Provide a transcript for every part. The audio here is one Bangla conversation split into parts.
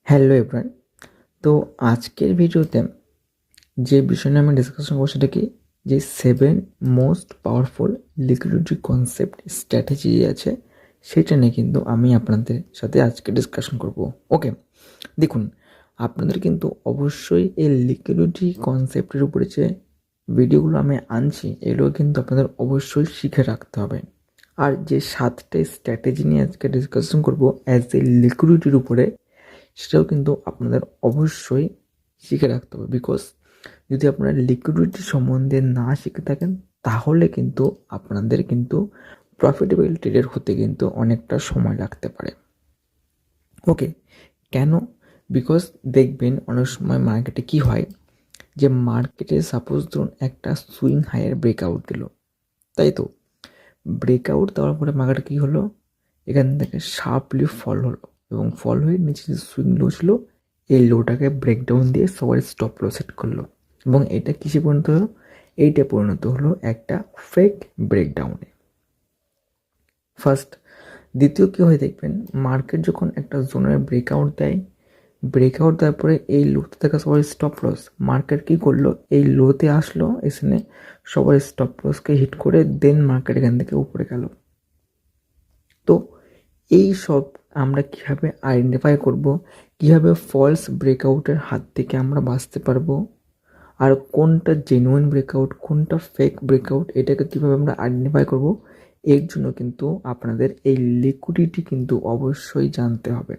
Hello everyone. তো আজকের ভিডিওতে যে বিষয় নিয়ে আমি ডিসকাশন করবো সেটা কি, যে 7 most powerful liquidity concept strategy আছে সেটা নিয়ে কিন্তু আমি আপনাদের সাথে আজকে ডিসকাশন করব। ওকে, দেখুন, আপনাদের কিন্তু অবশ্যই এই লিকুইডিটি কনসেপ্টের উপরে যে ভিডিওগুলো আমি আনছি এগুলো কিন্তু আপনাদের অবশ্যই শিখে রাখতে হবে। আর যে 7টা স্ট্র্যাটেজি নিয়ে আজকে ডিসকাশন করব অ্যাজ এ লিকুইডিটির উপরে, সেটাও কিন্তু আপনাদের অবশ্যই শিখে রাখতে হবে। বিকজ যদি আপনারা লিকুইডিটি সম্বন্ধে না শিখে থাকেন তাহলে কিন্তু আপনাদের কিন্তু প্রফিটেবল ট্রেডার হতে কিন্তু অনেকটা সময় লাগতে পারে। ওকে, কেন? বিকজ দেখবেন অনেক সময় মার্কেটে কি হয়, যে মার্কেটে সাপোজ ধরুন একটা সুইং হাইয়ের ব্রেকআউট দিল, তাই তো ব্রেকআউট দেওয়ার পরে মার্কেটে কী হলো, এখান থেকে শার্পলি ফল হলো এবং ফল হয়ে নিচে যে সুইং লো ছিল এই লোটাকে ব্রেকডাউন দিয়ে সবার স্টপ লো সেট করলো এবং এটা কিসে পরিণত হলো, এইটা পরিণত হলো একটা ফেক ব্রেকডাউনে। ফার্স্ট। দ্বিতীয় কী হয় দেখবেন, মার্কেট যখন একটা জোনের ব্রেকআউট দেয়, ব্রেকআউট দেওয়ার পরে এই লোতে থাকা সবার স্টপ লস, মার্কেট কী করলো, এই লোতে আসলো, এখানে সবার স্টপ লসকে হিট করে দেন মার্কেট এখান থেকে উপরে গেল। তো এই সব আমরা কীভাবে আইডেন্টিফাই করব, কীভাবে ফলস ব্রেকআউটের হাত থেকে আমরা বাঁচতে পারবো, আর কোনটা জেনুইন ব্রেকআউট কোনটা ফেক ব্রেকআউট এটাকে কীভাবে আমরা আইডেন্টিফাই করব, এর জন্য কিন্তু আপনাদের এই লিকুইডিটি কিন্তু অবশ্যই জানতে হবে।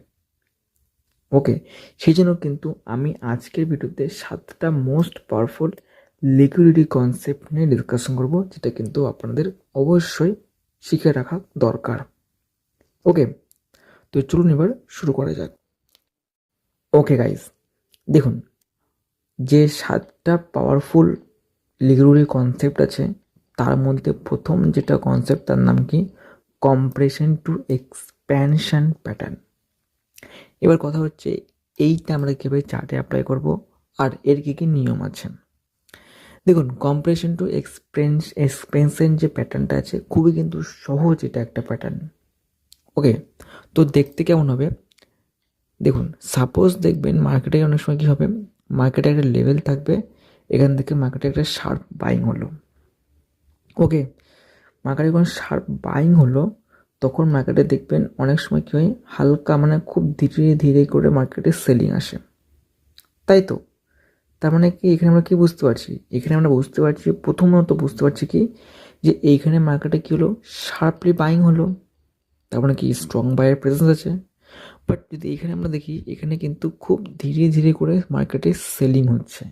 ওকে, সেই জন্য কিন্তু আমি আজকের ভিডিওতে 7টা মোস্ট পাওয়ারফুল লিকুইডিটি কনসেপ্ট নিয়ে ডিসকাশন করব, যেটা কিন্তু আপনাদের অবশ্যই শিখে রাখা দরকার। ওকে, তো চলুন এবার শুরু করা যাক। ওকে গাইস, দেখুন, যে 7টা পাওয়ারফুল লিকুইডিটি কনসেপ্ট আছে তার মধ্যে প্রথম যেটা কনসেপ্ট তার নাম কি, কম্প্রেশন টু এক্সপ্যানশন প্যাটার্ন। এবার কথা হচ্ছে এইটা আমরা কীভাবে চার্টে অ্যাপ্লাই করব আর এর কী কী নিয়ম আছে। দেখুন, কম্প্রেশন টু এক্সপেনশন যে প্যাটার্নটা আছে খুবই কিন্তু সহজ, এটা একটা প্যাটার্ন। ওকে, তো দেখতে কেমন হবে দেখুন, সাপোজ দেখবেন মার্কেটে অনেক সময় কী হবে, মার্কেটে একটা লেভেল থাকবে, এখান থেকে মার্কেটে একটা শার্প বাইং হলো। ওকে, মার্কেটে যখন শার্প বাইং হলো তখন মার্কেটে দেখবেন অনেক সময় কী হয়, হালকা মানে খুব ধীরে ধীরে করে মার্কেটে সেলিং আসে, তাই তো। তার মানে কি এখানে আমরা কী বুঝতে পারছি, এখানে আমরা বুঝতে পারছি, প্রথমত বুঝতে পারছি কি, যে এইখানে মার্কেটে কী হলো, শার্পলি বাইং হলো, তার মানে কি স্ট্রং বাইয়ের প্রেজেন্স আছে। বাট যদি এখানে আমরা দেখি, এখানে কিন্তু খুব ধীরে ধীরে করে মার্কেটে সেলিং হচ্ছে,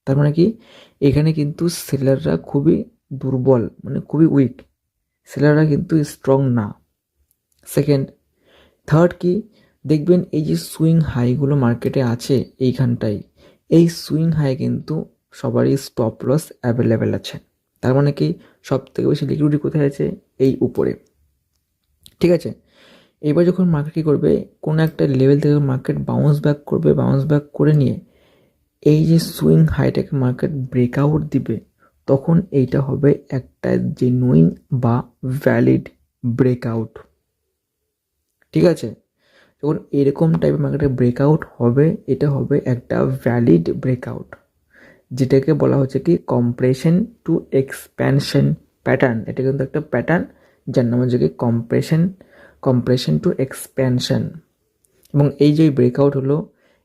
তার মানে কি এখানে কিন্তু সেলাররা খুবই দুর্বল, মানে খুবই উইক, সেলাররা কিন্তু স্ট্রং না। সেকেন্ড। থার্ড কি, দেখবেন এই যে সুইং হাইগুলো মার্কেটে আছে এইখানটায়, এই সুইং হাই কিন্তু সবারই স্টপ লস অ্যাভেলেবেল আছে, তার মানে কি সব থেকে বেশি লিকুইডিটি কোথায় আছে, এই উপরে। ঠিক আছে, এবার যখন মার্কেট কী করবে, কোনো একটা লেভেল থেকে মার্কেট বাউন্স ব্যাক করবে, বাউন্স ব্যাক করে নিয়ে এই যে সুইং হাইটাকে মার্কেট ব্রেকআউট দিবে, তখন এইটা হবে একটা জেনুইন বা ভ্যালিড ব্রেকআউট। ঠিক আছে, যখন এরকম টাইপের মার্কেটে ব্রেকআউট হবে, এটা হবে একটা ভ্যালিড ব্রেকআউট, যেটাকে বলা হচ্ছে কি কম্প্রেশন টু এক্সপ্যানশন প্যাটার্ন। এটা কিন্তু একটা প্যাটার্ন যার নাম হচ্ছে কি কম্প্রেশন টু এক্সপ্যানশন। এবং এই যে ব্রেকআউট হলো,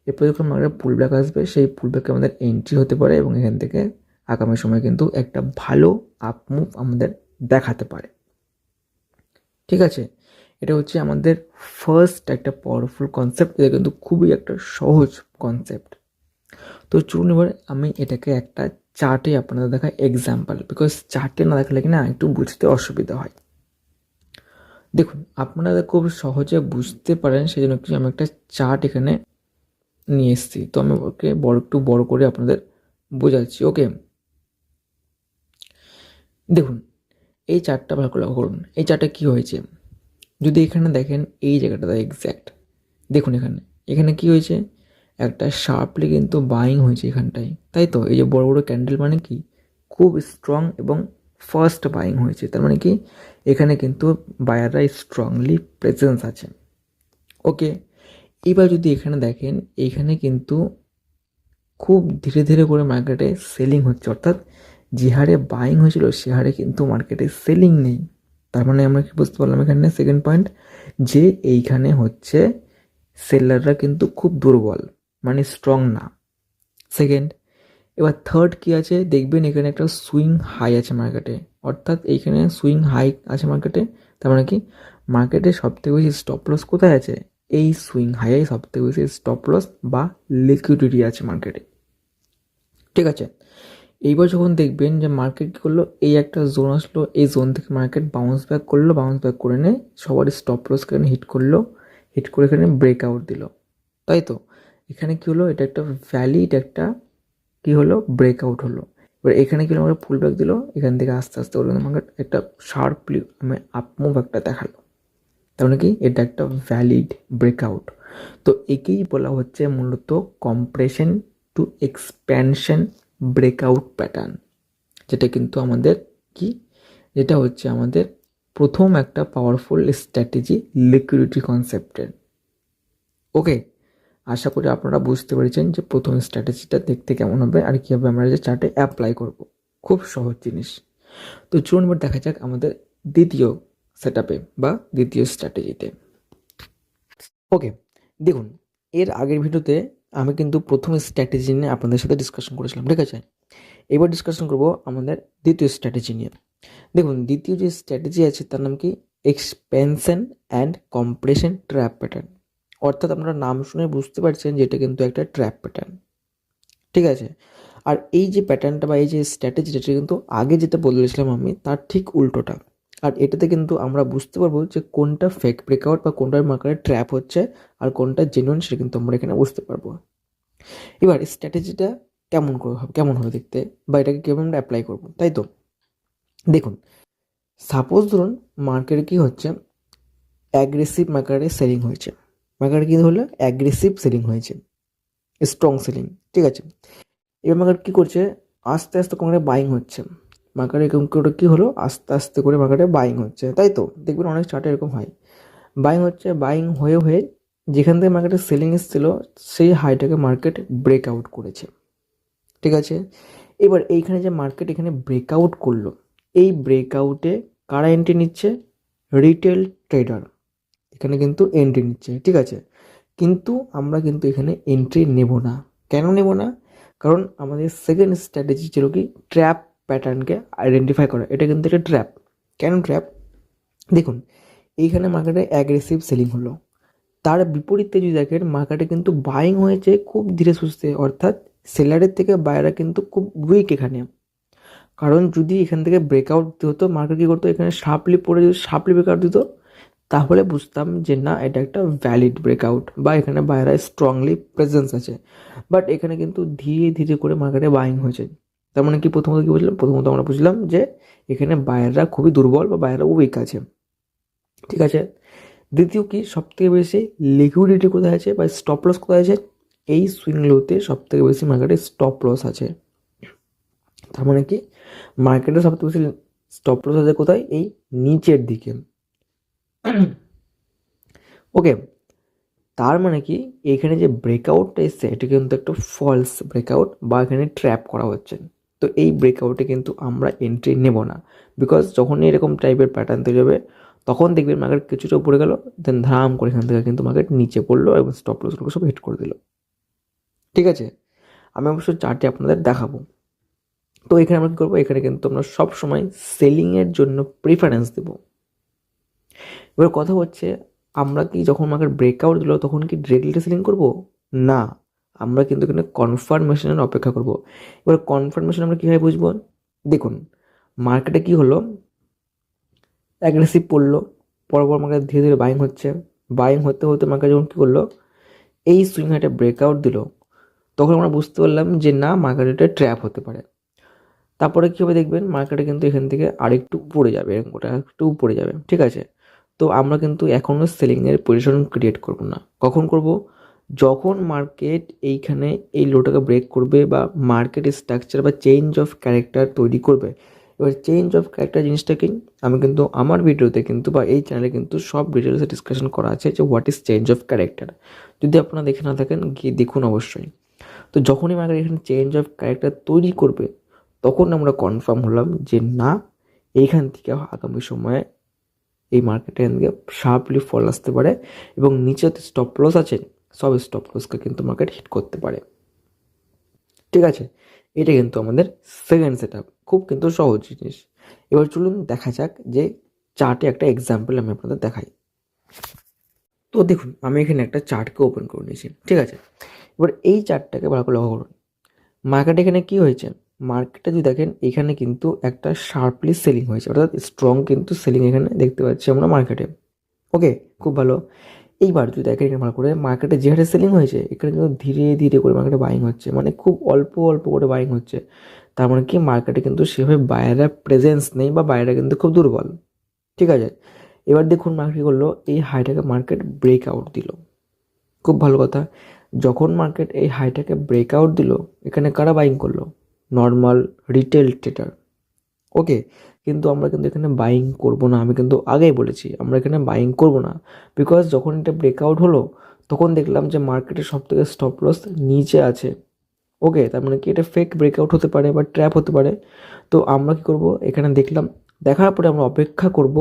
এরপর যখন মার্কেটে পুল ব্যাক আসবে, সেই পুল ব্যাকে আমাদের এন্ট্রি হতে পারে এবং এখান থেকে আগামী সময় কিন্তু একটা ভালো আপ মুভ আমাদের দেখাতে পারে। ঠিক আছে, এটা হচ্ছে আমাদের ফার্স্ট একটা পাওয়ারফুল কনসেপ্ট, এটা কিন্তু খুবই একটা সহজ কনসেপ্ট। তো চলুন এবার আমি এটাকে একটা চার্টে আপনাদের দেখা এক্সাম্পল, বিকজ চার্টে না দেখালে কি না একটু বুঝতে অসুবিধা হয়। দেখুন, আপনারা খুব সহজে বুঝতে পারেন সেই জন্য কি আমি একটা চার্ট এখানে নিয়ে এসেছি, তো আমি ওকে একটু বড় করে আপনাদের বোঝাচ্ছি। ওকে, দেখুন এই চার্টটা ভালো করে লক্ষ্য করুন, এই চার্টে কী হয়েছে, যদি এখানে দেখেন এই জায়গাটা এক্স্যাক্ট দেখুন, এখানে এখানে কি হয়েছে, একটা শার্পলি কিন্তু বাইং হয়েছে এখানটায়, তাই তো। এই যে বড় বড় ক্যান্ডেল মানে কি খুব স্ট্রং এবং ফার্স্ট বাইং হয়েছে, তার মানে কি এখানে কিন্তু বায়াররা স্ট্রংলি প্রেজেন্স আছে। ওকে, এবার যদি এখানে দেখেন, এইখানে কিন্তু খুব ধীরে ধীরে করে মার্কেটে সেলিং হচ্ছে, অর্থাৎ যে হারে বাইং হয়েছিল সে হারে কিন্তু মার্কেটে সেলিং নেই। তার মানে আমরা কি বুঝতে পারলাম এখানে সেকেন্ড পয়েন্ট, যে এইখানে হচ্ছে সেলাররা কিন্তু খুব দুর্বল, মানে স্ট্রং না। সেকেন্ড, এবার থার্ড কি আছে দেখবেন, এখানে একটা সুইং হাই আছে মার্কেটে, অর্থাৎ এইখানে সুইং হাই আছে মার্কেটে। তার মানে কি মার্কেটে সবথেকে বেশি স্টপ লস কোথায় আছে, এই সুইং হাইয়ে সবথেকে বেশি স্টপ লস বা লিকুইডিটি আছে মার্কেটে। ঠিক আছে, এইবার যখন দেখবেন যে মার্কেট কী করলো, এই একটা জোন আসলো, এই জোন থেকে মার্কেট বাউন্স ব্যাক করলো, বাউন্স ব্যাক করে নিয়ে সবার স্টপ লস এখানে হিট করলো, হিট করে এখানে ব্রেকআউট দিল, তাই তো। এখানে কী হলো, এটা একটা ভ্যালিড একটা কী হলো ব্রেকআউট হলো। এবার এখানে কী হলো, আমাকে ফুল ব্যাক দিল, এখান থেকে আস্তে আস্তে করে আমাকে একটা শার্পলি মানে আপমুভ একটা দেখালো। তার মানে কি এটা একটা ভ্যালিড ব্রেকআউট। তো একেই বলা হচ্ছে মূলত compression to expansion breakout pattern, যেটা কিন্তু আমাদের কি, যেটা হচ্ছে আমাদের প্রথম একটা পাওয়ারফুল স্ট্র্যাটেজি লিকুইডিটি কনসেপ্টের। ওকে, আশা করি আপনারা বুঝতে পেরেছেন যে প্রথম স্ট্র্যাটেজিটা দেখতে কেমন হবে আর কীভাবে আমরা যে চার্টে অ্যাপ্লাই করব। খুব সহজ জিনিস। তো চলুন এবার দেখা যাক আমাদের দ্বিতীয় সেট আপে বা দ্বিতীয় স্ট্র্যাটেজিতে। ওকে, দেখুন এর আগের ভিডিওতে আমি কিন্তু প্রথম স্ট্র্যাটেজি নিয়ে আপনাদের সাথে ডিসকাশন করেছিলাম, ঠিক আছে। এবার ডিসকাশন করব আমাদের দ্বিতীয় স্ট্র্যাটেজি নিয়ে। দেখুন দ্বিতীয় যে স্ট্র্যাটেজি আছে তার নাম কি, expansion and compression trap pattern. অর্থাৎ আপনারা নাম শুনে বুঝতে পারছেন যে এটা কিন্তু একটা ট্র্যাপ প্যাটার্ন, ঠিক আছে। আর এই যে প্যাটার্নটা বা এই যে স্ট্র্যাটেজিটা কিন্তু আগে যেটা বলেছিলাম আমি তার ঠিক উল্টোটা। আর এটাতে কিন্তু আমরা বুঝতে পারবো যে কোনটা ফেক ব্রেকআউট বা কোনটার মার্কেটে ট্র্যাপ হচ্ছে আর কোনটা জেনুইন, সেটা কিন্তু আমরা এখানে বুঝতে পারবো। এবার স্ট্র্যাটেজিটা কেমন হবে দেখতে, বা এটাকে কীভাবে আমরা অ্যাপ্লাই করবো, তাই তো। দেখুন সাপোজ ধরুন মার্কেটে কী হচ্ছে, অ্যাগ্রেসিভ মার্কেটে সেলিং হয়েছে, মার্কেটে কী হলো অ্যাগ্রেসিভ সেলিং হয়েছে, স্ট্রং সেলিং, ঠিক আছে। এবার মার্কেট কী করছে, আস্তে আস্তে মার্কেটে বাইং হচ্ছে, মার্কেটে কী হলো আস্তে আস্তে করে মার্কেটে বাইং হচ্ছে, তাই তো। দেখবেন অনেক চার্টে এরকম হয়, বাইং হচ্ছে, বাইং হয়ে হয়ে যেখান থেকে মার্কেটে সেলিং এসেছিলো সেই হাইটাকে মার্কেট ব্রেকআউট করেছে, ঠিক আছে। এবার এইখানে যে মার্কেট এখানে ব্রেকআউট করলো, এই ব্রেকআউটে কারা এন্ট্রি নিচ্ছে, রিটেল ট্রেডার এখানে কিন্তু এন্ট্রি নিচ্ছে, ঠিক আছে। কিন্তু আমরা কিন্তু এখানে এন্ট্রি নেব না। কেন নেব না, কারণ আমাদের সেকেন্ড স্ট্র্যাটেজি ছিল কি, ট্র্যাপ প্যাটার্নকে আইডেন্টিফাই করা। এটা কিন্তু একটা ট্র্যাপ। কেন ট্র্যাপ, দেখুন এইখানে মার্কেটে অ্যাগ্রেসিভ সেলিং হলো, তার বিপরীতে যদি দেখেন মার্কেটে কিন্তু বাইং হয়েছে খুব ধীরে সুস্থে, অর্থাৎ সেলারের থেকে বায়াররা কিন্তু খুব উইক এখানে। কারণ যদি এখান থেকে ব্রেকআউট দিতে হতো, মার্কেট কী করতো, এখানে শার্পলি পড়ে যদি শার্পলি ব্রেকআউট দিত তাহলে বুঝতাম যে না এটা একটা ভ্যালিড ব্রেকআউট বা এখানে বায়াররা স্ট্রংলি প্রেজেন্স আছে। বাট এখানে কিন্তু ধীরে ধীরে করে মার্কেটে বাইং হয়েছে। তার মানে কি, প্রথমত কী বুঝলাম, প্রথমত আমরা বুঝলাম যে এখানে বায়াররা খুবই দুর্বল বা বায়াররা উইক আছে, ঠিক আছে। দ্বিতীয় কি, সবথেকে বেশি লিকুইডিটি কোথায় আছে বা স্টপ লস কোথায় আছে, এই সুইং লোতে সবথেকে বেশি মার্কেটে স্টপ লস আছে। তার মানে কি মার্কেটে সবথেকে বেশি স্টপ লস আছে কোথায়, এই নিচের দিকে। ওকে, তার মানে কি এখানে যে ব্রেকআউটটা এসছে এটা কিন্তু একটা ফলস ব্রেকআউট বা এখানে ট্র্যাপ করা হচ্ছে। তো এই ব্রেকআউটে কিন্তু আমরা এন্ট্রি নেব না, বিকজ যখনই এরকম টাইপের প্যাটার্ন তৈরি হবে তখন দেখবেন মার্কেট কিছুটা উপরে গেল, দেন ধাম করে এখান থেকে কিন্তু মার্কেট নিচে পড়লো এবং স্টপ লসগুলো সব হিট করে দিল, ঠিক আছে। আমি অবশ্য চার্টে আপনাদের দেখাবো। তো এখানে আমরা কী করবো, এখানে কিন্তু আমরা সবসময় সেলিংয়ের জন্য প্রিফারেন্স দেবো। এবার কথা হচ্ছে, আমরা কি যখন মার্কেট ব্রেকআউট দিল তখন কি ডিরেক্টলি সেলিং করব, না, আমরা কিন্তু এখানে কনফার্মেশনের অপেক্ষা করব। এবার কনফার্মেশন আমরা কীভাবে বুঝবো, দেখুন মার্কেটে কি হলো, অ্যাগ্রেসিভ পড়লো, পরপর মার্কেট ধীরে ধীরে বাইং হচ্ছে, বাইং হতে হতে মার্কেট যখন কী করলো, এই সুইং হাইটে ব্রেকআউট দিল, তখন আমরা বুঝতে পারলাম যে না মার্কেটে ট্র্যাপ হতে পারে। তারপরে কী হবে দেখবেন, মার্কেটে কিন্তু এখান থেকে আরেকটু উপরে যাবে, এরকম করে একটু উপরে যাবে, ঠিক আছে। তো আমরা কিন্তু এখনও সেলিংয়ের পজিশন ক্রিয়েট করব না। কখন করব, যখন মার্কেট এইখানে এই লোটাকে ব্রেক করবে বা মার্কেট স্ট্রাকচার বা চেঞ্জ অফ ক্যারেক্টার তৈরি করবে, এবার চেঞ্জ অফ ক্যারেক্টার জিনিসটা কি, আমি কিন্তু আমার ভিডিওতে কিন্তু বা এই চ্যানেলে কিন্তু সব ডিটেলসে ডিসকাশন করা আছে যে what is change of character. যদি আপনারা দেখে না থাকেন গিয়ে দেখুন অবশ্যই। তো যখনই মার্কেট এখানে চেঞ্জ অফ ক্যারেক্টার তৈরি করবে তখন আমরা কনফার্ম হলাম যে না, এইখান থেকে আগামী সময়ে এই মার্কেটে থেকে শার্পলি ফল আসতে পারে এবং নিচে স্টপ লস আছে সব স্টপ লসকে কিন্তু মার্কেট হিট করতে পারে। ঠিক আছে, এটা কিন্তু আমাদের সেকেন্ড সেট আপ, খুব কিন্তু সহজ জিনিস। এবার চলুন দেখা যাক যে চার্টে একটা এক্সাম্পল আমি আপনাদের দেখাই। তো দেখুন আমি এখানে একটা চার্টকে ওপেন করে নিয়েছি, ঠিক আছে। এবার এই চার্টটাকে ভালো করে লক্ষ্য করুন, মার্কেট এখানে কি হয়েছে, মার্কেটটা যদি দেখেন এখানে কিন্তু একটা শার্পলি সেলিং হয়েছে, অর্থাৎ স্ট্রং কিন্তু সেলিং এখানে দেখতে পাচ্ছি আমরা মার্কেটে। ওকে, খুব ভালো। এইবার যদি দেখেন এখানে ভালো করে মার্কেটে যে হারে সেলিং হয়েছে এখানে কিন্তু ধীরে ধীরে করে মার্কেটে বাইং হচ্ছে, মানে খুব অল্প অল্প করে বাইং হচ্ছে। তার মানে কি মার্কেটে কিন্তু সেভাবে বায়ারের প্রেজেন্স নেই বা বায়াররা কিন্তু খুব দুর্বল। ঠিক আছে, এবার দেখুন মার্কেট কী করলো, এই হাইটাকে মার্কেট ব্রেক আউট দিল। খুব ভালো কথা, যখন মার্কেট এই হাইটাকে ব্রেক আউট দিল এখানে কারা বাইং করলো, নর্মাল রিটেল ট্রেডার। ওকে, কিন্তু আমরা কিন্তু এখানে বাইং করব না, আমি কিন্তু আগেই বলেছি আমরা এখানে বাইং করব না। বিকজ যখন এটা ব্রেকআউট হলো তখন দেখলাম যে মার্কেটের সব থেকে স্টপ লস নিচে আছে। ওকে, তার মানে কি এটা ফেক ব্রেকআউট হতে পারে বা ট্র্যাপ হতে পারে। তো আমরা কি করব, এখানে দেখলাম, দেখার পরে আমরা অপেক্ষা করব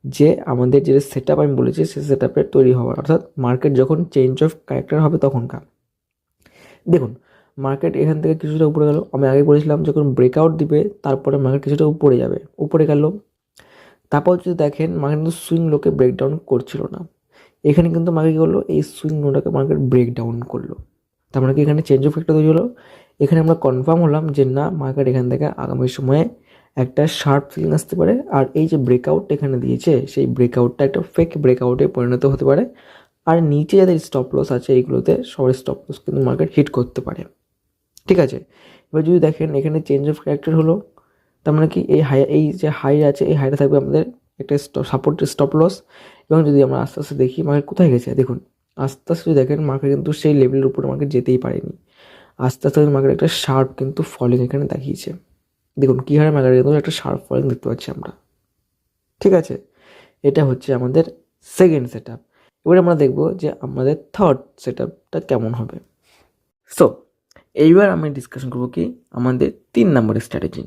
যে আমাদের যে সেট আপ আমি বলেছি সেই সেট আপের তৈরি হওয়ার, অর্থাৎ মার্কেট যখন চেঞ্জ অফ ক্যারেক্টার হবে তখনকার। দেখুন মার্কেট এখান থেকে কিছুটা উপরে গেল, আমি আগে বলেছিলাম যখন ব্রেকআউট দিবে তারপরে মার্কেট কিছুটা উপরে যাবে, উপরে গেল। তারপর যদি দেখেন মার্কেট কিন্তু সুইং লোকে ব্রেকডাউন করছিল না, এখানে কিন্তু মার্কেট কী করলো, এই সুইং লোটাকে মার্কেট ব্রেকডাউন করলো। তার মানে কি এখানে চেঞ্জ অফ ফ্যাক্টর তৈরি হলো। এখানে আমরা কনফার্ম হলাম যে না, মার্কেট এখান থেকে আগামী সময়ে একটা শার্প ফিলিং আসতে পারে, আর এই যে ব্রেকআউট এখানে দিয়েছে সেই ব্রেকআউটটা একটা ফেক ব্রেকআউটে পরিণত হতে পারে। আর নিচে যাদের স্টপ লস আছে এইগুলোতে সবার স্টপ লস কিন্তু মার্কেট হিট করতে পারে। ঠিক আছে, এবার যদি দেখেন এখানে চেঞ্জ অফ ক্যারেক্টার হলো, তার মানে কি এই যে হাই আছে এই হাইটা থাকবে আমাদের একটা সাপোর্ট স্টপ লস। এবং যদি আমরা আস্তে আস্তে দেখি মার্কেট কোথায় গেছে, দেখুন আস্তে আস্তে যদি দেখেন মার্কেট কিন্তু সেই লেভেলের উপরে মার্কেট যেতেই পারেনি, আস্তে আস্তে মার্কেট একটা শার্প কিন্তু ফলিং এখানে দেখিয়েছে। দেখুন কী হারে মার্কেট কিন্তু একটা শার্প ফলিং দেখতে পাচ্ছি আমরা। ঠিক আছে, এটা হচ্ছে আমাদের সেকেন্ড সেট আপ। এবারে আমরা দেখব যে আমাদের থার্ড সেট আপটা কেমন হবে। সো এইবার আমি ডিসকাশন করবো কি আমাদের 3 নম্বরের স্ট্র্যাটেজি।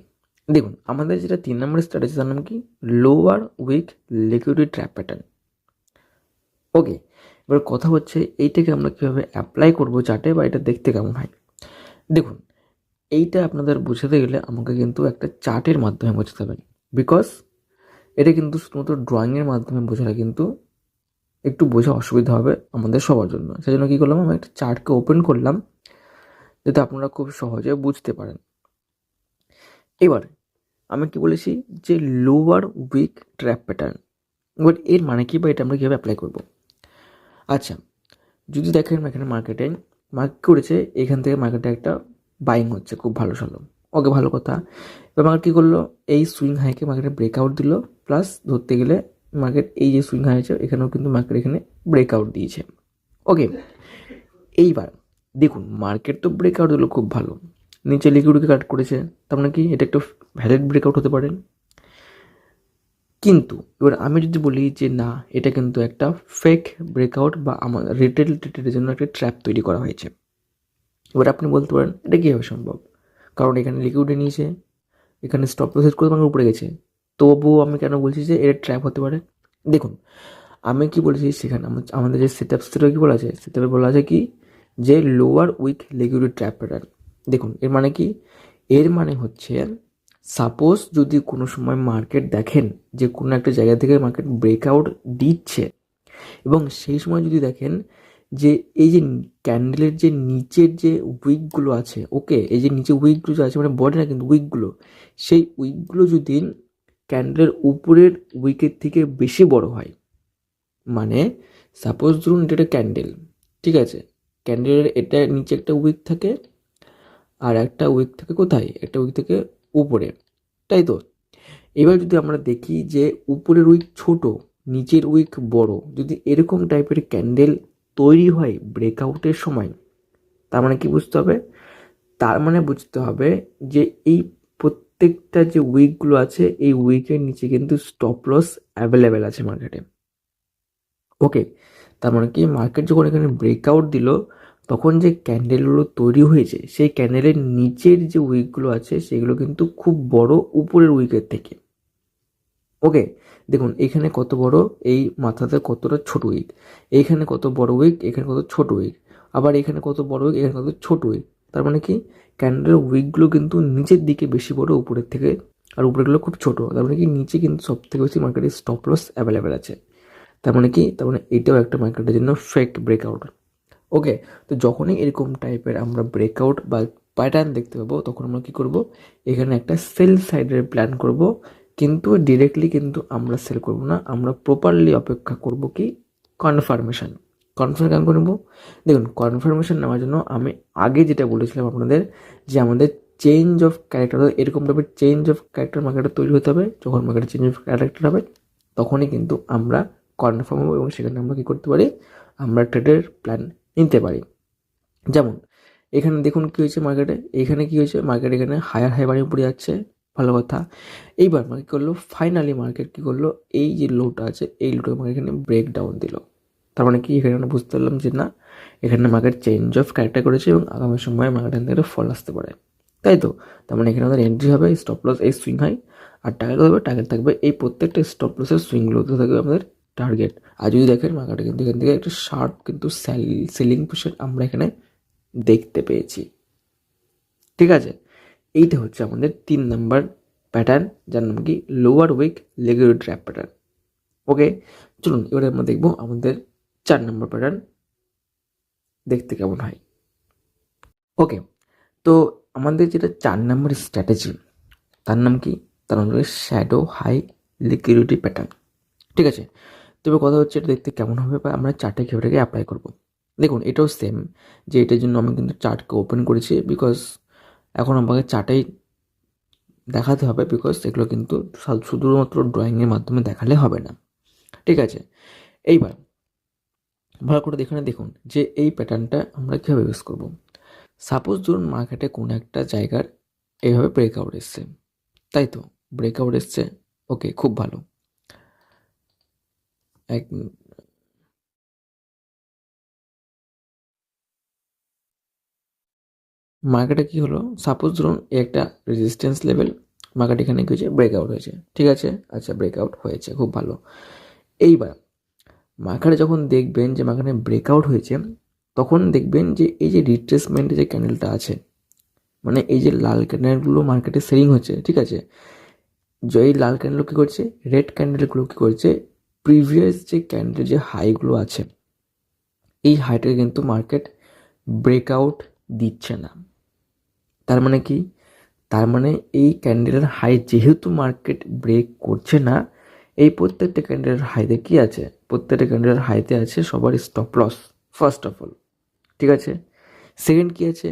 দেখুন আমাদের যেটা 3 নম্বরের স্ট্র্যাটেজি তার নাম কি, lower wick liquidity trap pattern. Okay, এবার কথা হচ্ছে এইটাকে আমরা কীভাবে অ্যাপ্লাই করবো চার্টে বা এটা দেখতে কেমন হয়। দেখুন এইটা আপনাদের বোঝাতে গেলে আমাকে কিন্তু একটা চার্টের মাধ্যমে বোঝাতে হবে, বিকজ এটা কিন্তু শুধুমাত্র ড্রয়িংয়ের মাধ্যমে বোঝালে কিন্তু একটু বোঝা অসুবিধা হবে আমাদের সবার জন্য। সেই জন্য কী করলাম, আমি একটা চার্টকে ওপেন করলাম যাতে আপনারা খুব সহজে বুঝতে পারেন। এবার আমি কি বলেছি যে লোয়ার উইক ট্র্যাপ প্যাটার্ন, এবার এর মানে কি বা এটা আমরা কীভাবে অ্যাপ্লাই করবো। আচ্ছা, যদি দেখেন এখানে মার্কেটে মার্কেট করেছে, এখান থেকে মার্কেটে একটা বাইং হচ্ছে খুব ভালো সালো। ওকে, ভালো কথা। এবার মার্কেট কী করলো, এই সুইং হাইকে মার্কেটে ব্রেকআউট দিল, প্লাস ধরতে গেলে মার্কেট এই যে সুইং হাই আছে এখানেও কিন্তু মার্কেট এখানে ব্রেকআউট দিয়েছে। ওকে, এইবার দেখুন মার্কেট তো ব্রেকআউট দিল খুব ভালো, নিচে লিকুইডিটি কাট করেছে, তার মানে কি এটা একটা ভ্যালিড ব্রেকআউট হতে পারে। কিন্তু এবার আমি যদি বলি যে না, এটা কিন্তু একটা ফেক ব্রেকআউট বা আমার রিটেল ট্রেডের জন্য একটা ট্র্যাপ তৈরি করা হয়েছে। এবার আপনি বলতে পারেন এটা কীভাবে সম্ভব, কারণ এখানে লিকুইডে নিয়েছে, এখানে স্টপ লস করে আমার উপরে গেছে, তবুও আমি কেন বলছি যে এটা ট্র্যাপ হতে পারে। দেখুন আমি কি বলেছি সেখানে আমাদের যে সেট আপ সেটা কী বলা আছে, সেটা বলা আছে কি যে lower wick liquidity trap pattern. দেখুন এর মানে কি, এর মানে হচ্ছে সাপোজ যদি কোনো সময় মার্কেট দেখেন যে কোনো একটা জায়গা থেকে মার্কেট ব্রেকআউট দিচ্ছে এবং সেই সময় যদি দেখেন যে এই যে ক্যান্ডেলের যে নিচের যে উইকগুলো আছে, ওকে এই যে নিচে উইকগুলো যে আছে মানে বডি না কিন্তু উইকগুলো, সেই উইকগুলো যদি ক্যান্ডেলের উপরের উইকের থেকে বেশি বড় হয়, মানে সাপোজ ধরুন এটা একটা ক্যান্ডেল, ঠিক আছে, ক্যান্ডেলের এটা নিচে একটা উইক থাকে আর একটা উইক থাকে কোথায়, একটা উইক থেকে উপরে, তাই তো। এবার যদি আমরা দেখি যে উপরের উইক ছোট নিচের উইক বড়, যদি এরকম টাইপের ক্যান্ডেল তৈরি হয় ব্রেকআউটের সময়, তার মানে কি বুঝতে হবে, তার মানে বুঝতে হবে যে এই প্রত্যেকটা যে উইকগুলো আছে এই উইকের নিচে কিন্তু স্টপ লস অ্যাভেলেবেল আছে মার্কেটে। ওকে, তার মানে কি মার্কেট যখন এখানে ব্রেকআউট দিল তখন যে ক্যান্ডেলগুলো তৈরি হয়েছে সেই ক্যান্ডেলের নিচের যে উইকগুলো আছে সেগুলো কিন্তু খুব বড় উপরের উইকের থেকে। ওকে, দেখুন এখানে কত বড়, এই মাথাতে কতটা ছোট উইক, এইখানে কত বড় উইক, এখানে কত ছোট উইক, আবার এখানে কত বড় উইক, এখানে কত ছোট উইক। তার মানে কি ক্যান্ডেলের উইকগুলো কিন্তু নিচের দিকে বেশি বড় উপরের থেকে, আর উপরেগুলো খুব ছোট। তার মানে কি নিচে কিন্তু সব থেকে বেশি মার্কেটে স্টপ লস অ্যাভেলেবেল আছে। তার মানে কি, তার মানে এটাও একটা মার্কেটের জন্য ফেক ব্রেকআউট। ওকে, তো যখনই এরকম টাইপের আমরা ব্রেকআউট বা প্যাটার্ন দেখতে পাবো তখন আমরা কী করব, এখানে একটা সেল সাইডের প্ল্যান করব, কিন্তু ডিরেক্টলি কিন্তু আমরা সেল করব না, আমরা প্রপারলি অপেক্ষা করব কি কনফার্মেশন। কনফার্মেশন কেন করবো? দেখুন, কনফার্মেশন নেওয়ার জন্য আমি আগে যেটা বলেছিলাম আপনাদের যে আমাদের চেঞ্জ অফ ক্যারেক্টার, এরকম টাইপের চেঞ্জ অফ ক্যারেক্টার মার্কেটে তৈরি হতে হবে। যখন মার্কেটে চেঞ্জ অফ ক্যারেক্টার হবে তখনই কিন্তু আমরা কনফার্ম হবো এবং সেখানে আমরা কী করতে পারি, আমরা ট্রেডের প্ল্যান নিতে পারি। যেমন এখানে দেখুন কী হয়েছে মার্কেটে, এখানে কী হয়েছে, মার্কেট এখানে হায়ার হাই বাড়ি পড়ে যাচ্ছে, ভালো কথা। এইবার মার্কেট কী করলো, ফাইনালি মার্কেট কী করলো, এই যে লোটা আছে এই লোটা মার্কেট এখানে ব্রেক ডাউন দিল। তার মানে কি, এখানে আমরা বুঝতে পারলাম যে না, এখানে মার্কেট চেঞ্জ অফ ক্যারেক্টার করেছে এবং আগামী সময়ে মার্কেট এখান থেকে ফল আসতে পারে, তাই তো। তার মানে এখানে আমাদের এন্ট্রি হবে, স্টপ লস এই সুইং হাই, আর টার্গেট হবে, টার্গেট থাকবে এই প্রত্যেকটা স্টপ লসের সুইংগুলোতে থাকবে আমাদের টার্গেট। আর যদি দেখেন মার্কেটে কিন্তু এখান থেকে একটা শার্প কিন্তু সেলিং প্রেশার আমরা এখানে দেখতে পেয়েছি। ঠিক আছে, এইটা হচ্ছে আমাদের 3 নাম্বার প্যাটার্ন, যার নাম কি লোয়ার উইক লেগুলার ট্র্যাপ প্যাটার্ন। ওকে, চলুন এবারে আমরা দেখবো আমাদের 4 নাম্বার প্যাটার্ন দেখতে কেমন হয়। ওকে, তো আমাদের যেটা 4 নাম্বার স্ট্র্যাটেজি তার নাম কি, তার নাম হচ্ছে শ্যাডো হাই লিকুইডিটি প্যাটার্ন। ঠিক আছে, তবে কথা হচ্ছে এটা দেখতে কেমন হবে বা আমরা চার্টে কীভাবে অ্যাপ্লাই করব। দেখুন এটাও সেম, যে এটার জন্য আমি কিন্তু চার্টকে ওপেন করেছি, বিকজ এখন আমাকে চার্টেই দেখাতে হবে, বিকজ এগুলো কিন্তু শুধুমাত্র ড্রয়িংয়ের মাধ্যমে দেখালে হবে না। ঠিক আছে, এইবার ভালো করে দেখুন যে এই প্যাটার্নটা আমরা কীভাবে ইউজ করব। সাপোজ ধরুন মার্কেটে কোনো একটা জায়গার এইভাবে ব্রেকআউট এসছে, তাই তো, ব্রেকআউট এসছে। ওকে, খুব ভালো। এক মার্কেটে কী হলো, সাপোজ ধরুন একটা রেজিস্ট্যান্স লেভেল, মার্কেট এখানে কী হয়েছে, ব্রেকআউট হয়েছে। ঠিক আছে, আচ্ছা ব্রেকআউট হয়েছে, খুব ভালো। এইবার মার্কেটে যখন দেখবেন যে মার্কেটে ব্রেকআউট হয়েছে তখন দেখবেন যে এই যে রিট্রেসমেন্টের যে ক্যান্ডেলটা আছে, মানে এই যে লাল ক্যান্ডেলগুলো মার্কেটে সেলিং হচ্ছে, ঠিক আছে, যে এই লাল ক্যান্ডেল কী করছে, রেড ক্যান্ডেলগুলো কী করছে, প্রিভিয়াস যে ক্যান্ডেল যে হাইগুলো আছে এই হাইটাকে কিন্তু মার্কেট ব্রেকআউট দিচ্ছে না। তার মানে কি, তার মানে এই ক্যান্ডেলের হাই যেহেতু মার্কেট ব্রেক করছে না, এই প্রত্যেকটা ক্যান্ডেলের হাইতে কি আছে, প্রত্যেকটা ক্যান্ডেলের হাইতে আছে সবার stop loss, first of all. ঠিক আছে, সেকেন্ড কি আছে,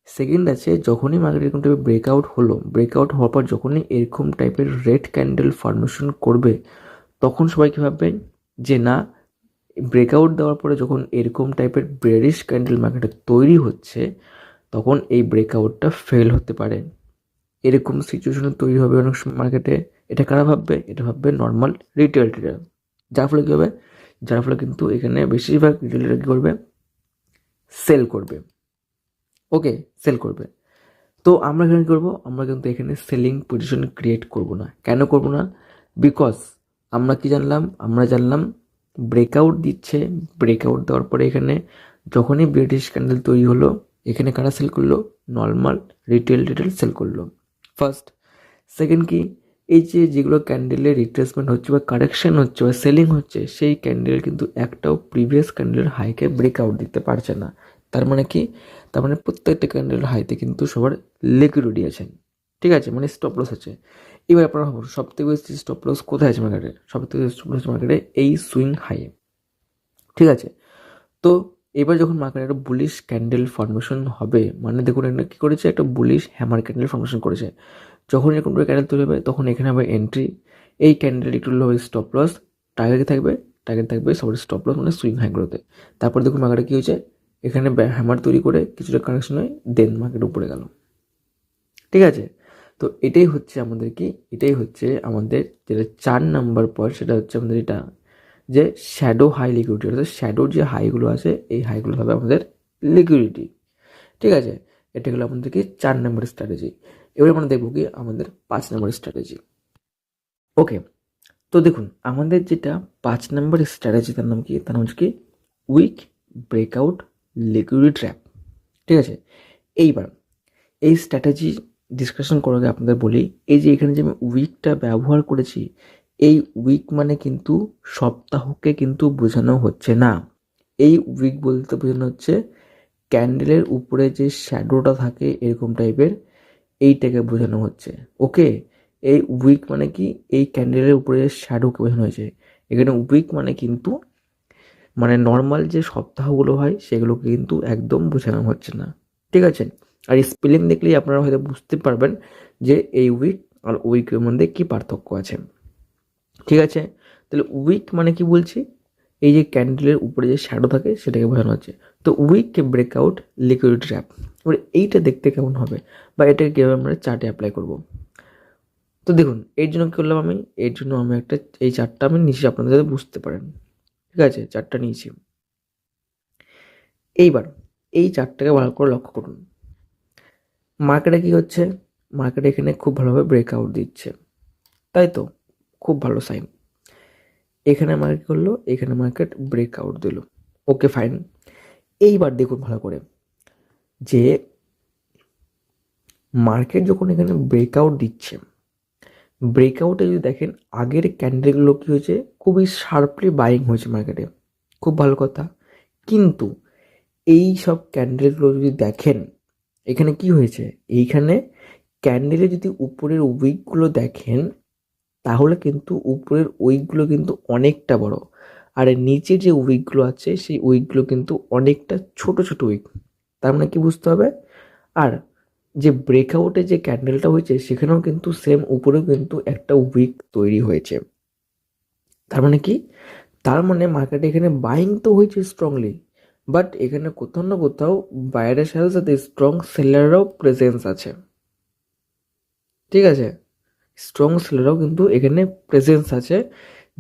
সেকেন্ড আছে যখনই মার্কেট এরকম টাইপের ব্রেকআউট হলো, ব্রেকআউট হওয়ার পর যখনই এরকম টাইপের রেড ক্যান্ডেল ফর্মেশন করবে তখন সবাই কী ভাববেন যে না, ব্রেকআউট দেওয়ার পরে যখন এরকম টাইপের বেয়ারিশ ক্যান্ডেল মার্কেটে তৈরি হচ্ছে তখন এই ব্রেকআউটটা ফেল হতে পারে। এরকম সিচুয়েশন তৈরি হবে অনেক সময় মার্কেটে। এটা কারা ভাববে, এটা ভাববে নর্মাল রিটেল ট্রেডার। যার ফলে কী হবে, যার ফলে কিন্তু এখানে বেশিরভাগ রিটেল ট্রেডার কী করবে, সেল করবে। ওকে, সেল করবে। তো আমরা এখানে কী করবো, আমরা কিন্তু এখানে সেলিং পজিশন ক্রিয়েট করব না। কেন করব না, বিকজ আমরা কি জানলাম, আমরা জানলাম ব্রেকআউট দিচ্ছে, ব্রেকআউট দেওয়ার পরে এখানে যখনই ব্রিটিশ ক্যান্ডেল তৈরি হলো এখানে কারা সেল করলো, নর্মাল রিটেল সেল করলো ফার্স্ট। সেকেন্ড কি, এই যে যেগুলো ক্যান্ডেলের রিট্রেসমেন্ট হচ্ছে বা কারেকশন হচ্ছে বা সেলিং হচ্ছে সেই ক্যান্ডেল কিন্তু একটাও প্রিভিয়াস ক্যান্ডেলের হাইকে ব্রেকআউট দিতে পারছে না। তার মানে কি, তার মানে প্রত্যেকটা ক্যান্ডেলের হাইতে কিন্তু সবার লিকুইডিটি আছে। ঠিক আছে, মানে স্টপ লস আছে। এবার আপনারা ভাবুন সব থেকে বেশি স্টপ লস কোথায় আছে মার্কেটে, সব থেকে স্টপ লস মার্কেটে এই সুইং হাইয়ে। ঠিক আছে, তো এবার যখন মার্কেটে একটা বুলিশ ক্যান্ডেল ফর্মেশন হবে, মানে দেখুন এটা কী করেছে, একটা বুলিশ হ্যামার ক্যান্ডেল ফর্মেশন করেছে। যখন এরকম ক্যান্ডেল তৈরি হবে তখন এখানে হবে এন্ট্রি, এই ক্যান্ডেল একটু হবে স্টপ লস, টার্গেট থাকবে সবার স্টপ লস মানে সুইং হাইগুলোতে। তারপর দেখুন মার্কেটে কী হয়েছে, এখানে হ্যামার তৈরি করে কিছুটা কানেকশন হয়, দেন মার্কেট উপরে গেল। ঠিক আছে, তো তো এটাই হচ্ছে আমাদের কি, এটাই হচ্ছে আমাদের যেটা 4 নাম্বার পয়েন্ট, সেটা হচ্ছে আমাদের এটা যে শ্যাডো হাই লিকুইডিটি, অর্থাৎ শ্যাডোর যে হাইগুলো আছে এই হাইগুলো হবে আমাদের লিকুইডিটি। ঠিক আছে, এটা হলো আমাদের কি 4 নম্বর স্ট্র্যাটেজি। এবার আমরা দেখবো কি আমাদের 5 নম্বর স্ট্র্যাটেজি। ওকে, তো দেখুন আমাদের যেটা 5 নম্বর স্ট্র্যাটেজি, তার নাম কি, তার নাম হচ্ছে কি উইক ব্রেকআউট লিকুইডিটি ট্র্যাপ। ঠিক আছে, এইবার এই স্ট্র্যাটেজি ডিসকাশন করার আগে আপনাদের বলি, এই যে এখানে যে আমি উইকটা ব্যবহার করেছি, এই উইক মানে কিন্তু সপ্তাহকে কিন্তু বোঝানো হচ্ছে না। এই উইক বলতে বোঝানো হচ্ছে ক্যান্ডেলের উপরে যে শ্যাডোটা থাকে এরকম টাইপের, এইটাকে বোঝানো হচ্ছে। ওকে, এই উইক মানে কি, এই ক্যান্ডেলের উপরে যে শ্যাডোকে বোঝানো হয়েছে। এখানে উইক মানে কিন্তু মানে নর্মাল যে সপ্তাহগুলো হয় সেগুলোকে কিন্তু একদম বোঝানো হচ্ছে না। ঠিক আছে, আর স্পেলিং দেখলেই আপনারা হয়তো বুঝতে পারবেন যে এই উইক আর উইকের মধ্যে কী পার্থক্য আছে। ঠিক আছে, তাহলে উইক মানে কি বলছি, এই যে ক্যান্ডেলের উপরে যে শ্যাডো থাকে সেটাকে বোঝানো হচ্ছে। তো উইক ব্রেকআউট লিকুইডিটি ট্র্যাপ, এবার এইটা দেখতে কেমন হবে বা এটাকে কীভাবে আমরা চার্টে অ্যাপ্লাই করব। তো দেখুন এর জন্য কী করলাম আমি, এর জন্য আমি একটা এই চার্টটা আমি নিচে আপনাদের যাতে বুঝতে পারেন। ঠিক আছে, চার্টটা নিয়েছি। এইবার এই চার্টটাকে ভালো করে লক্ষ্য করুন। মার্কেটে কি হচ্ছে, মার্কেট এখানে খুব ভালোভাবে ব্রেকআউট দিচ্ছে, তাই তো, খুব ভালো সাইন। এখানে মার্কেট করলো, এখানে মার্কেট ব্রেকআউট দিল, ওকে ফাইন। এইবার দেখুন ভালো করে যে মার্কেট যখন এখানে ব্রেকআউট দিচ্ছে, ব্রেকআউটে যদি দেখেন আগের ক্যান্ডেলগুলো কী হয়েছে, খুবই শার্পলি বাইং হয়েছে মার্কেটে, খুব ভালো কথা। কিন্তু এই সব ক্যান্ডেলগুলো যদি দেখেন এখানে কি হয়েছে, এইখানে ক্যান্ডেলে যদি উপরের উইকগুলো দেখেন তাহলে কিন্তু উপরের উইকগুলো কিন্তু অনেকটা বড়, আর নিচে যে উইকগুলো আছে সেই উইকগুলো কিন্তু অনেকটা ছোট ছোট উইক। তার মানে কি বুঝতে হবে, আর যে ব্রেকআউটে যে ক্যান্ডেলটা হয়েছে সেখানেও কিন্তু সেম উপরেও কিন্তু একটা উইক তৈরি হয়েছে। তার মানে কি, তার মানে মার্কেটে এখানে বাইং তো হয়েছে স্ট্রংলি, বাট এখানে কোথাও না কোথাও বাইরের সাথে সাথে স্ট্রং সেলাররাও প্রেজেন্স আছে। ঠিক আছে, স্ট্রং সেলাররাও কিন্তু এখানে প্রেজেন্স আছে,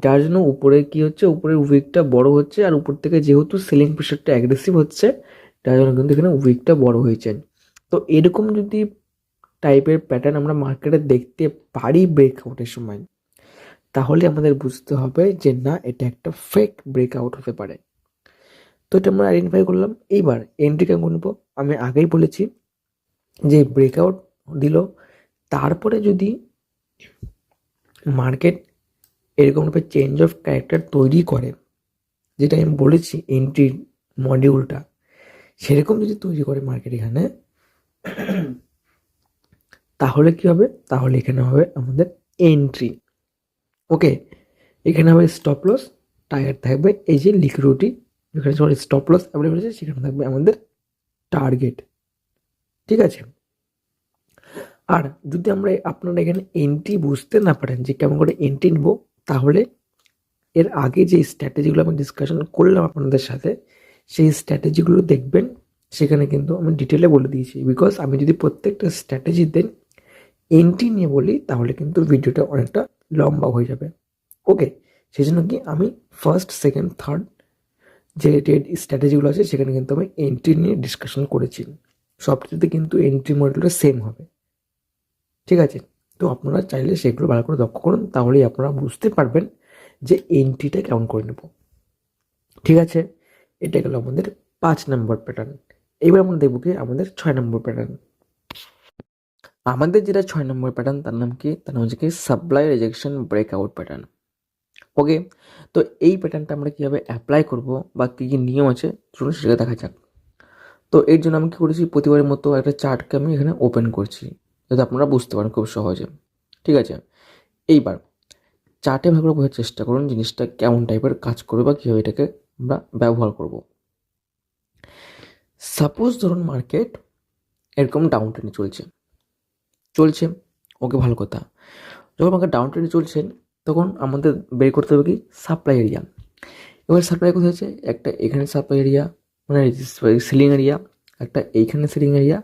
যার জন্য উপরে কি হচ্ছে, উপরের উইকটা বড় হচ্ছে, আর উপর থেকে যেহেতু সেলিং প্রেশারটা অ্যাগ্রেসিভ হচ্ছে যার জন্য কিন্তু এখানে উইকটা বড় হয়েছে। তো এরকম যদি টাইপের প্যাটার্ন আমরা মার্কেটে দেখতে পারি ব্রেকআউটের সময়, তাহলে আমাদের বুঝতে হবে যে না, এটা একটা ফেক ব্রেকআউট হতে পারে। তো এটা আমরা আইডেন্টিফাই করলাম। এইবার এন্ট্রি কেমন করবো, আমি আগেই বলেছি যে ব্রেকআউট দিল, তারপরে যদি মার্কেট এরকমভাবে চেঞ্জ অফ ক্যারেক্টার তৈরি করে, যেটা আমি বলেছি এন্ট্রি মডিউলটা, সেরকম যদি তৈরি করে মার্কেট এখানে, তাহলে কি হবে, তাহলে এখানে হবে আমাদের এন্ট্রি। ওকে, এখানে হবে স্টপ লস, টার্গেট থাকবে এই যে লিকুইডিটি, যেখানে সবাই স্টপ লস অ্যাভেলেবল আছে সেখানে থাকবে আমাদের টার্গেট। ঠিক আছে, আর যদি আমরা আপনারা এখানে এন্ট্রি বুঝতে না পারেন যে কেমন করে এন্ট্রি নিব, তাহলে এর আগে যে স্ট্র্যাটেজিগুলো আমি ডিসকাশন করলাম আপনাদের সাথে সেই স্ট্র্যাটেজিগুলো দেখবেন, সেখানে কিন্তু আমি ডিটেলে বলে দিয়েছি। বিকজ আমি যদি প্রত্যেকটা স্ট্র্যাটেজি দেন এন্ট্রি নিয়ে বলি তাহলে কিন্তু ভিডিওটা অনেকটা লম্বা হয়ে যাবে। ওকে, সেই জন্য কি আমি ফার্স্ট সেকেন্ড থার্ড যে স্ট্র্যাটেজিগুলো আছে সেখানে কিন্তু আমি এন্ট্রি নিয়ে ডিসকাশন করেছি, সবটিতে কিন্তু এন্ট্রি মডেলটা সেম হবে। ঠিক আছে, তো আপনারা চাইলে সেগুলো ভালো করে লক্ষ্য করুন, তাহলেই আপনারা বুঝতে পারবেন যে এন্ট্রিটা কেমন করে নেব। ঠিক আছে, এটা গেল আমাদের 5 নম্বর প্যাটার্ন। এবার আমরা দেখবো কি আমাদের 6 নম্বর প্যাটার্ন। আমাদের যেটা 6 নম্বর প্যাটার্ন তার নাম কি, তার নাম হচ্ছে কি সাপ্লাই রিজেকশন ব্রেকআউট প্যাটার্ন। ওকে, তো এই প্যাটার্নটা আমরা কীভাবে অ্যাপ্লাই করব বা কী কী নিয়ম আছে চলুন সেটা দেখা যাক। তো এর জন্য আমি কী করেছি, প্রতিবারের মতো একটা চার্টকে আমি এখানে ওপেন করছি যাতে আপনারা বুঝতে পারেন খুব সহজে। ঠিক আছে, এইবার চার্টে ভালো করে বোঝার চেষ্টা করুন জিনিসটা কেমন টাইপের কাজ করবে বা কীভাবে এটাকে আমরা ব্যবহার করব। সাপোজ ধরুন মার্কেট এরকম ডাউন ট্রেন্ডে চলছে, ওকে ভালো কথা। যখন মার্কেট ডাউন ট্রেন্ডে চলছে তখন আমাদের বের করতে হবে কি সাপ্লাই এরিয়া। এবার সাপ্লাই কোথায় হচ্ছে, একটা এখানে সাপ্লাই এরিয়া মানে সেলিং এরিয়া, একটা এইখানে সেলিং এরিয়া,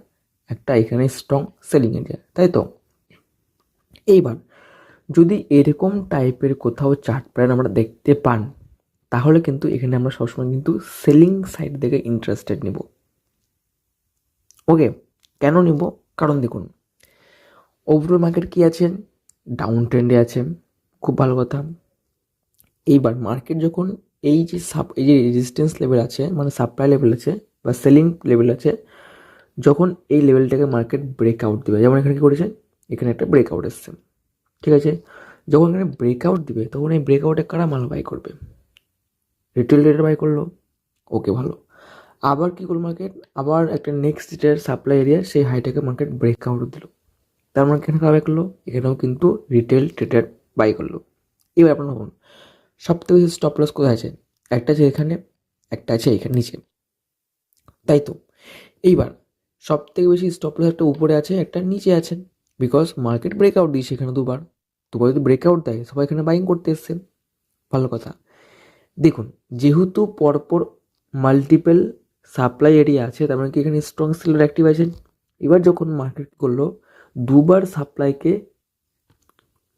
একটা এখানে স্ট্রং সেলিং এরিয়া, তাই তো। এইবার যদি এরকম টাইপের কোথাও চার্ট প্যাটার্ন আমরা দেখতে পান, তাহলে কিন্তু এখানে আমরা সবসময় কিন্তু সেলিং সাইড থেকে ইন্টারেস্টেড নিব। ওকে, কেন নিব? কারণ দেখুন, ওভারঅল মার্কেট কি আছে? ডাউন ট্রেন্ডে আছে, খুব ভালো কথা। এইবার মার্কেট যখন এই যে রেজিস্ট্যান্স লেভেল আছে, মানে সাপ্লাই লেভেল আছে বা সেলিং লেভেল আছে, যখন এই লেভেলটাকে মার্কেট ব্রেকআউট দেবে, যেমন এখানে কি করেছে, এখানে একটা ব্রেকআউট এসছে, ঠিক আছে। যখন এখানে ব্রেকআউট দিবে তখন এই ব্রেকআউটে কারা মাল বাই করবে? রিটেল ট্রেডার বাই করলো, ওকে ভালো। আবার কি করলো মার্কেট, আবার একটা নেক্সট যেটার সাপ্লাই এরিয়া, সেই হাইটাকে মার্কেট ব্রেকআউট দিল, তার মানে এখানে কারা বাই করলো? এখানেও কিন্তু রিটেল ট্রেডার বাই করলো। এবার আপনার ভাবুন, সবথেকে বেশি স্টপ লস কোথায় আছে? একটা আছে এখানে, একটা আছে এখানে নিচে, তাই তো। এইবার সব থেকে বেশি স্টপ লস একটা উপরে আছে, একটা নিচে আছে, বিকজ মার্কেট ব্রেকআউট দিয়েছে এখানে দুবার। দুবার যদি ব্রেকআউট দেয়, সবাই এখানে বাইং করতে এসছে, ভালো কথা। দেখুন, যেহেতু পরপর মাল্টিপল সাপ্লাই এরিয়া আছে, তার মানে কি এখানে স্ট্রং সেলার অ্যাক্টিভ আছে। এবার যখন মার্কেট কী করলো, দুবার সাপ্লাইকে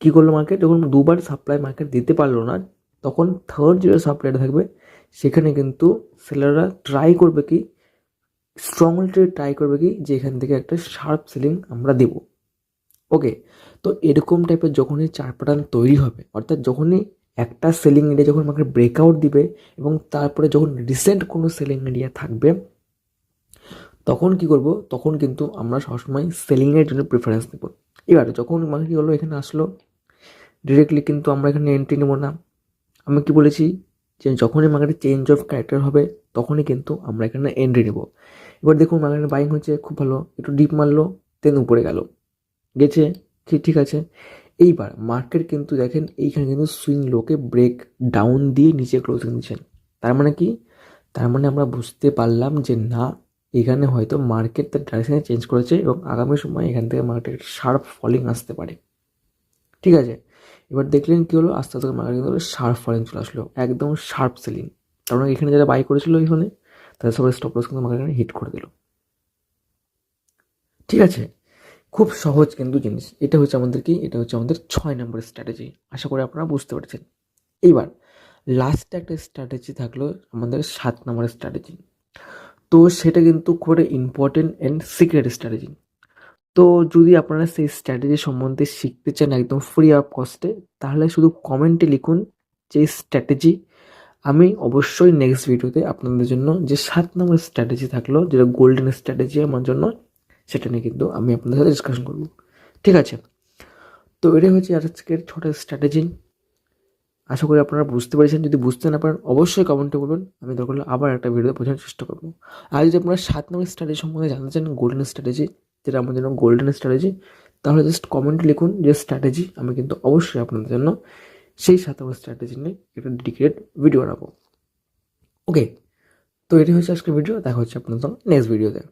কী করলো মার্কেট, যখন দুবার সাপ্লাই মার্কেট দিতে পারলো না, তখন থার্ড যে সাপ্লাইটা থাকবে সেখানে কিন্তু সেলাররা ট্রাই করবে কি, স্ট্রংলি ট্রাই করবে কি, যে এখান থেকে একটা শার্প সেলিং আমরা দেব। ওকে, তো এরকম টাইপের যখনই চার্ট প্যাটার্ন তৈরি হবে, অর্থাৎ যখনই একটা সেলিং এরিয়া যখন মার্কেট ব্রেকআউট দিবে এবং তারপরে যখন রিসেন্ট কোনো সেলিং এরিয়া থাকবে, তখন কি করব, তখন কিন্তু আমরা সবসময় সেলিংয়ের জন্য প্রিফারেন্স দেবো। এবার যখন মার্কেট কী হলো, এখানে আসলো, ডিরেক্টলি কিন্তু আমরা এখানে এন্ট্রি নেবো না। আমি কি বলেছি, যে যখনই মার্কেটে চেঞ্জ অফ ক্যারেক্টার হবে তখনই কিন্তু আমরা এখানে এন্ট্রি নেব। এবার দেখুন মার্কেটে বাইং হচ্ছে, খুব ভালো, একটু ডিপ মারলো, দেন উপরে গেছে, ঠিক আছে। এইবার মার্কেট কিন্তু দেখেন এইখানে কিন্তু সুইং লোকে ব্রেক ডাউন দিয়ে নিচে ক্লোজিং দিচ্ছেন, তার মানে কি, তার মানে আমরা বুঝতে পারলাম যে না, এখানে হয়তো মার্কেট তার ডাইরেকশনে চেঞ্জ করেছে এবং আগামী সময় এখান থেকে মার্কেট শার্প ফলিং আসতে পারে, ঠিক আছে। এবার দেখলেন কি হলো, আস্তে আস্তে মার্কেট কিন্তু শার্প ফলিং চলে আসলো, একদম শার্প সেলিং। কারণ এখানে যারা বাই করেছিল এখানে, তাদের সবাই স্টপ লস কিন্তু মার্কেট হিট করে দিল, ঠিক আছে। খুব সহজ কিন্তু জিনিস, এটা হচ্ছে আমাদের কি, এটা হচ্ছে আমাদের 6 নম্বরের স্ট্র্যাটেজি। আশা করি আপনারা বুঝতে পেরেছেন। এইবার লাস্টে একটা স্ট্র্যাটেজি থাকলো আমাদের 7 নম্বরের স্ট্র্যাটেজি। তো সেটা কিন্তু খুব একটা ইম্পর্টেন্ট অ্যান্ড সিক্রেট স্ট্র্যাটেজি। তো যদি আপনারা সেই স্ট্র্যাটেজি সম্বন্ধে শিখতে চান একদম ফ্রি অফ কস্টে, তাহলে শুধু কমেন্টে লিখুন যে স্ট্র্যাটেজি। আমি অবশ্যই নেক্সট ভিডিওতে আপনাদের জন্য যে 7 নম্বর স্ট্র্যাটেজি থাকলো, যেটা গোল্ডেন স্ট্র্যাটেজি আমার জন্য, সেটা নিয়ে কিন্তু আমি আপনাদের সাথে ডিসকাশন করবো, ঠিক আছে। তো এটাই হচ্ছে আজকের ছোটো স্ট্র্যাটেজি। আশা করি আপনারা বুঝতে পেরেছেন। যদি বুঝতে না পারেন অবশ্যই কমেন্টে বলুন, আমি দরকার হলে আবার একটা ভিডিও বোঝানোর চেষ্টা করবো। আর যদি আপনারা 7 নম্বর স্ট্র্যাটেজি সম্বন্ধে জানতে চান, গোল্ডেন স্ট্র্যাটেজি, যেটা আমার জন্য গোল্ডেন স্ট্র্যাটেজি, তাহলে জাস্ট কমেন্টে লিখুন যে স্ট্র্যাটেজি, আমি কিন্তু অবশ্যই আপনাদের জন্য সেই 7 নম্বর স্ট্র্যাটেজি নিয়ে একটা ডেডিকেটেড ভিডিও বানাবো। ওকে, তো এটি হচ্ছে আজকের ভিডিও, দেখা হচ্ছে আপনাদের নেক্সট ভিডিওতে।